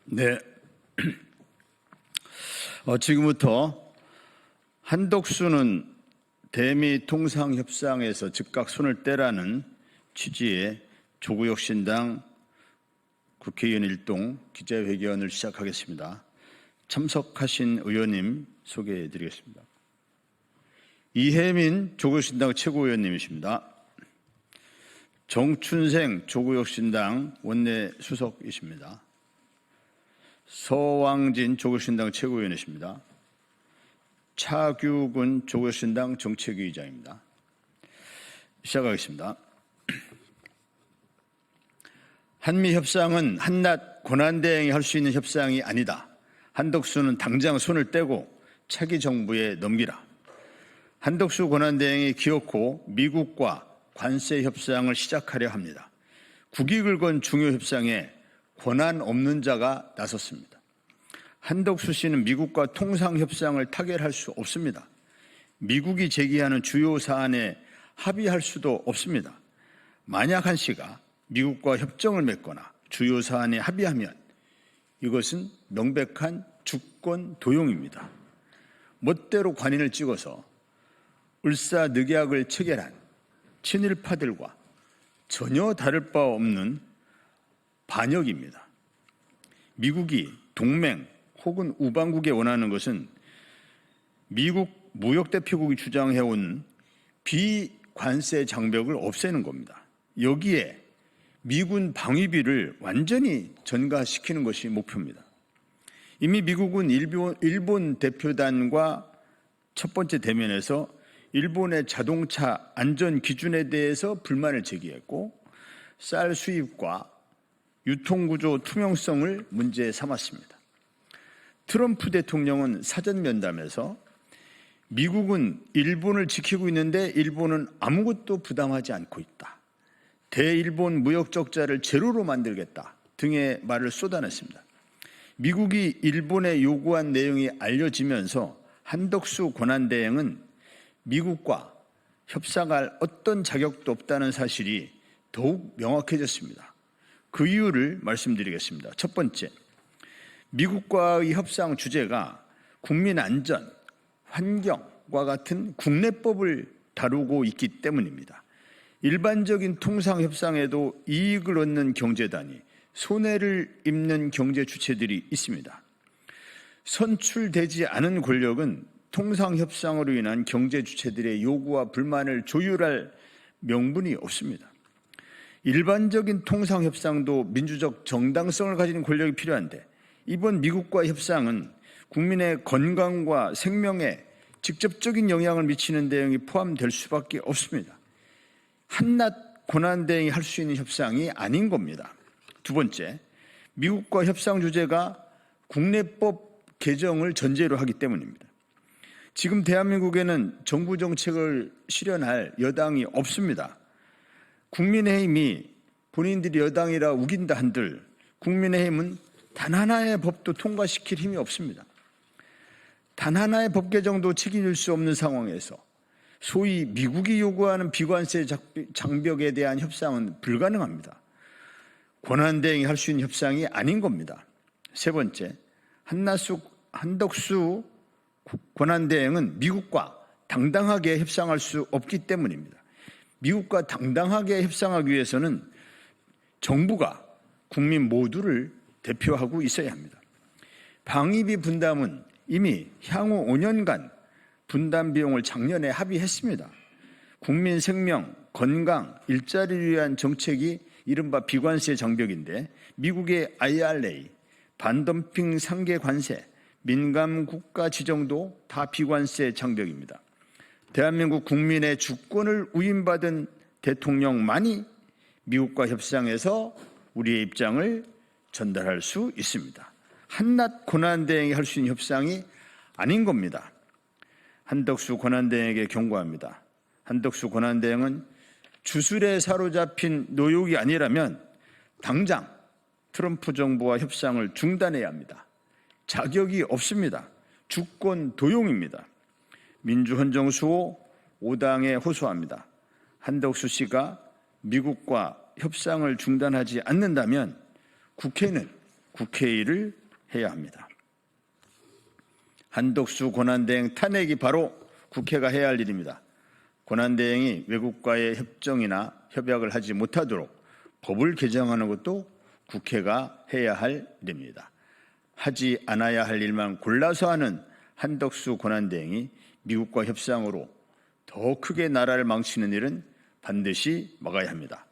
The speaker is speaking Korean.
네. 지금부터 한덕수는 대미 통상협상에서 즉각 손을 떼라는 취지의 조국혁신당 국회의원 일동 기자회견을 시작하겠습니다. 참석하신 의원님 소개해 드리겠습니다. 이혜민 조국혁신당 최고위원님이십니다. 정춘생 조국혁신당 원내 수석이십니다. 서왕진 조국혁신당 최고위원이십니다. 차규근 조국혁신당 정책위의장입니다. 시작하겠습니다. 한미협상은 한낱 권한대행이 할 수 있는 협상이 아니다. 한덕수는 당장 손을 떼고 차기 정부에 넘기라. 한덕수 권한대행이 기어코 미국과 관세 협상을 시작하려 합니다. 국익을 건 중요 협상에 권한 없는 자가 나섰습니다. 한덕수 씨는 미국과 통상협상을 타결할 수 없습니다. 미국이 제기하는 주요 사안에 합의할 수도 없습니다. 만약 한 씨가 미국과 협정을 맺거나 주요 사안에 합의하면 이것은 명백한 주권 도용입니다. 멋대로 관인을 찍어서 을사늑약을 체결한 친일파들과 전혀 다를 바 없는 반역입니다. 미국이 동맹 혹은 우방국에 원하는 것은 미국 무역대표국이 주장해온 비관세 장벽을 없애는 겁니다. 여기에 미군 방위비를 완전히 전가시키는 것이 목표입니다. 이미 미국은 일본 대표단과 첫 번째 대면에서 일본의 자동차 안전 기준에 대해서 불만을 제기했고 쌀 수입과 유통구조 투명성을 문제 삼았습니다. 트럼프 대통령은 사전 면담에서 미국은 일본을 지키고 있는데 일본은 아무것도 부담하지 않고 있다. 대일본 무역 적자를 제로로 만들겠다 등의 말을 쏟아냈습니다. 미국이 일본에 요구한 내용이 알려지면서 한덕수 권한대행은 미국과 협상할 어떤 자격도 없다는 사실이 더욱 명확해졌습니다. 그 이유를 말씀드리겠습니다. 첫 번째, 미국과의 협상 주제가 국민 안전, 환경과 같은 국내법을 다루고 있기 때문입니다. 일반적인 통상협상에도 이익을 얻는 경제단이 손해를 입는 경제 주체들이 있습니다. 선출되지 않은 권력은 통상협상으로 인한 경제 주체들의 요구와 불만을 조율할 명분이 없습니다. 일반적인 통상협상도 민주적 정당성을 가진 권력이 필요한데 이번 미국과 협상은 국민의 건강과 생명에 직접적인 영향을 미치는 내용이 포함될 수밖에 없습니다. 한낱 권한대행이 할 수 있는 협상이 아닌 겁니다. 두 번째, 미국과 협상 주제가 국내법 개정을 전제로 하기 때문입니다. 지금 대한민국에는 정부 정책을 실현할 여당이 없습니다. 국민의힘이 본인들이 여당이라 우긴다 한들 국민의힘은 단 하나의 법도 통과시킬 힘이 없습니다. 단 하나의 법 개정도 책임질 수 없는 상황에서 소위 미국이 요구하는 비관세 장벽에 대한 협상은 불가능합니다. 권한대행이 할 수 있는 협상이 아닌 겁니다. 세 번째, 한덕수 권한대행은 미국과 당당하게 협상할 수 없기 때문입니다. 미국과 당당하게 협상하기 위해서는 정부가 국민 모두를 대표하고 있어야 합니다. 방위비 분담은 이미 향후 5년간 분담 비용을 작년에 합의했습니다. 국민 생명, 건강, 일자리를 위한 정책이 이른바 비관세 장벽인데 미국의 IRA, 반덤핑 상계 관세, 민감 국가 지정도 다 비관세 장벽입니다. 대한민국 국민의 주권을 위임받은 대통령만이 미국과 협상에서 우리의 입장을 전달할 수 있습니다. 한낱 권한대행이 할 수 있는 협상이 아닌 겁니다. 한덕수 권한대행에게 경고합니다. 한덕수 권한대행은 주술에 사로잡힌 노역이 아니라면 당장 트럼프 정부와 협상을 중단해야 합니다. 자격이 없습니다. 주권 도용입니다. 민주헌정수호 5당에 호소합니다. 한덕수 씨가 미국과 협상을 중단하지 않는다면 국회는 국회 일을 해야 합니다. 한덕수 권한대행 탄핵이 바로 국회가 해야 할 일입니다. 권한대행이 외국과의 협정이나 협약을 하지 못하도록 법을 개정하는 것도 국회가 해야 할 일입니다. 하지 않아야 할 일만 골라서 하는 한덕수 권한대행이 미국과 협상으로 더 크게 나라를 망치는 일은 반드시 막아야 합니다.